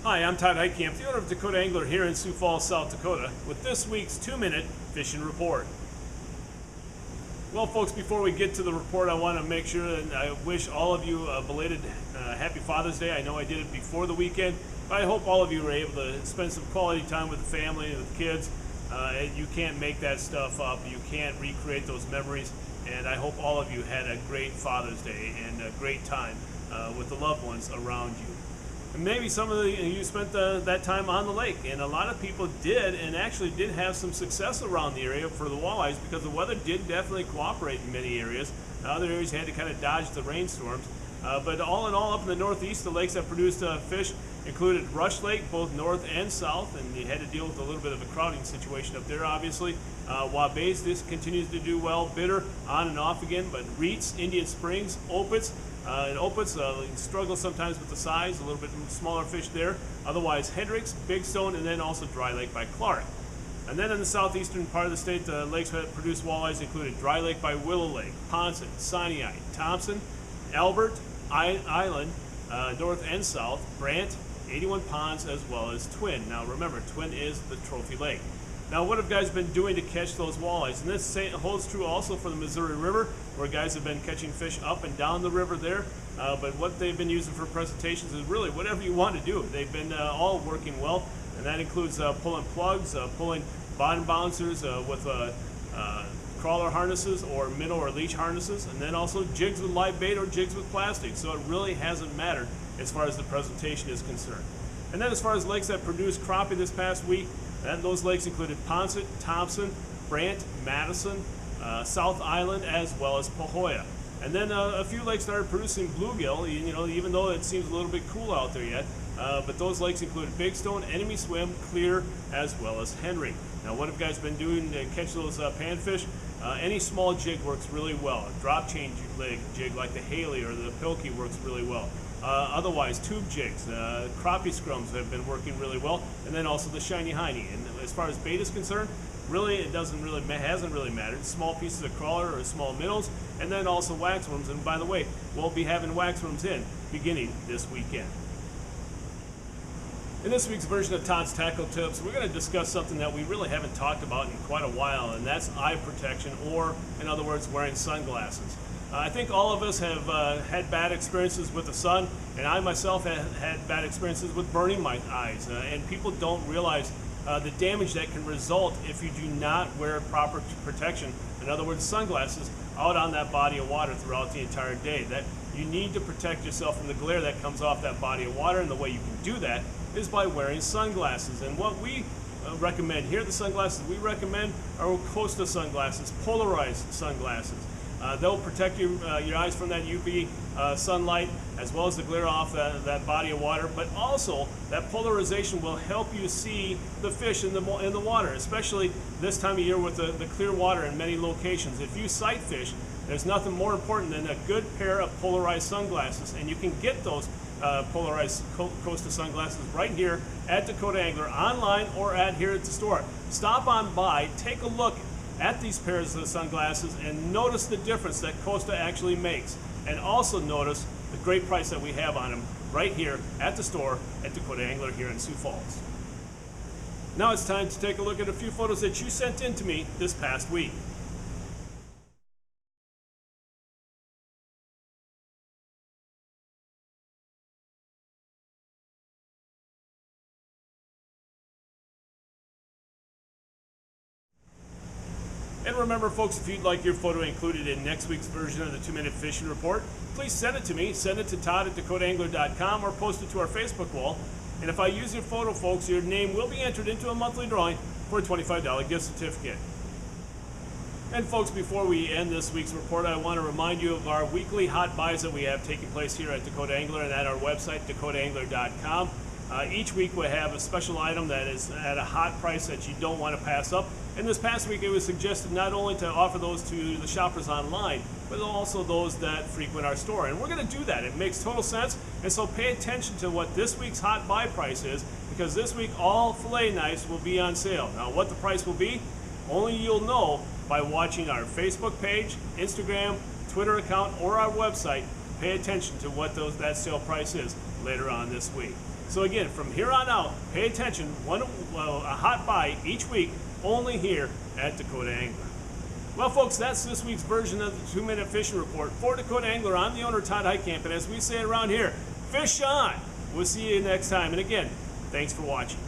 Hi, I'm Todd Heitkamp, the owner of Dakota Angler here in Sioux Falls, South Dakota, with this week's 2-minute fishing report. Well, folks, before we get to the report, I want to make sure that I wish all of you a belated Happy Father's Day. I know I did it before the weekend, but I hope all of you were able to spend some quality time with the family and with the kids. You can't make that stuff up. You can't recreate those memories, and I hope all of you had a great Father's Day and a great time with the loved ones around you. And maybe some of you spent that time on the lake, and a lot of people did, and actually did have some success around the area for the walleyes because the weather did definitely cooperate in many areas. Other areas had to kind of dodge the rainstorms. But all in all, up in the northeast, the lakes that produced fish included Rush Lake, both north and south, and you had to deal with a little bit of a crowding situation up there, obviously. Wabays, this continues to do well. Bitter, on and off again, but Reeds, Indian Springs, Opitz, and Opitz struggle sometimes with the size, a little bit smaller fish there. Otherwise, Hendricks, Big Stone, and then also Dry Lake by Clark. And then in the southeastern part of the state, the lakes that produce walleyes included Dry Lake by Willow Lake, Ponset, Sinai, Thompson, Albert, Island, north and south, Brant, 81 Ponds, as well as Twin. Now remember, Twin is the trophy lake. Now, what have guys been doing to catch those walleyes? And this holds true also for the Missouri River, where guys have been catching fish up and down the river there. But what they've been using for presentations is really whatever you want to do. They've been all working well, and that includes pulling plugs, pulling bottom bouncers with crawler harnesses or minnow or leech harnesses, and then also jigs with live bait or jigs with plastic. So it really hasn't mattered as far as the presentation is concerned. And then as far as lakes that produced crappie this past week, those lakes included Ponset, Thompson, Brant, Madison, South Island, as well as Pahoja. And then a few lakes started producing bluegill, even though it seems a little bit cool out there yet. But those lakes included Big Stone, Enemy Swim, Clear, as well as Henry. Now, what have guys been doing to catch those panfish? Any small jig works really well. A drop chain jig like the Haley or the Pilkey works really well. Otherwise, tube jigs, crappie scrums have been working really well, and then also the shiny hiney. And as far as bait is concerned, really it hasn't really mattered. Small pieces of crawler or small minnows, and then also waxworms. And by the way, we'll be having waxworms in beginning this weekend. In this week's version of Todd's Tackle Tips, we're going to discuss something that we really haven't talked about in quite a while, and that's eye protection, or in other words, wearing sunglasses. I think all of us have had bad experiences with the sun, and I myself have had bad experiences with burning my eyes. And people don't realize the damage that can result if you do not wear proper protection. In other words, sunglasses out on that body of water throughout the entire day. That you need to protect yourself from the glare that comes off that body of water, and the way you can do that is by wearing sunglasses. And what we recommend here, the sunglasses we recommend are Costa sunglasses, polarized sunglasses. They'll protect your eyes from that UV sunlight, as well as the glare off that body of water. But also, that polarization will help you see the fish in the water, especially this time of year with the clear water in many locations. If you sight fish, there's nothing more important than a good pair of polarized sunglasses, and you can get those polarized Costa sunglasses right here at Dakota Angler, online or here at the store. Stop on by, take a look at these pairs of sunglasses, and notice the difference that Costa actually makes. And also notice the great price that we have on them right here at the store at Dakota Angler here in Sioux Falls. Now it's time to take a look at a few photos that you sent in to me this past week. And remember, folks, if you'd like your photo included in next week's version of the 2-minute fishing report, please send it to me. Send it to Todd at DakotaAngler.com or post it to our Facebook wall. And if I use your photo, folks, your name will be entered into a monthly drawing for a $25 gift certificate. And folks, before we end this week's report, I want to remind you of our weekly hot buys that we have taking place here at Dakota Angler and at our website, DakotaAngler.com. Each week we have a special item that is at a hot price that you don't want to pass up. And this past week it was suggested not only to offer those to the shoppers online, but also those that frequent our store. And we're going to do that. It makes total sense. And so pay attention to what this week's hot buy price is, because this week all fillet knives will be on sale. Now, what the price will be, only you'll know by watching our Facebook page, Instagram, Twitter account, or our website. Pay attention to what that sale price is later on this week. So again, from here on out, pay attention. A hot buy each week, only here at Dakota Angler. Well, folks, that's this week's version of the 2-Minute Fishing Report. For Dakota Angler, I'm the owner, Todd Heitkamp, and as we say around here, fish on! We'll see you next time. And again, thanks for watching.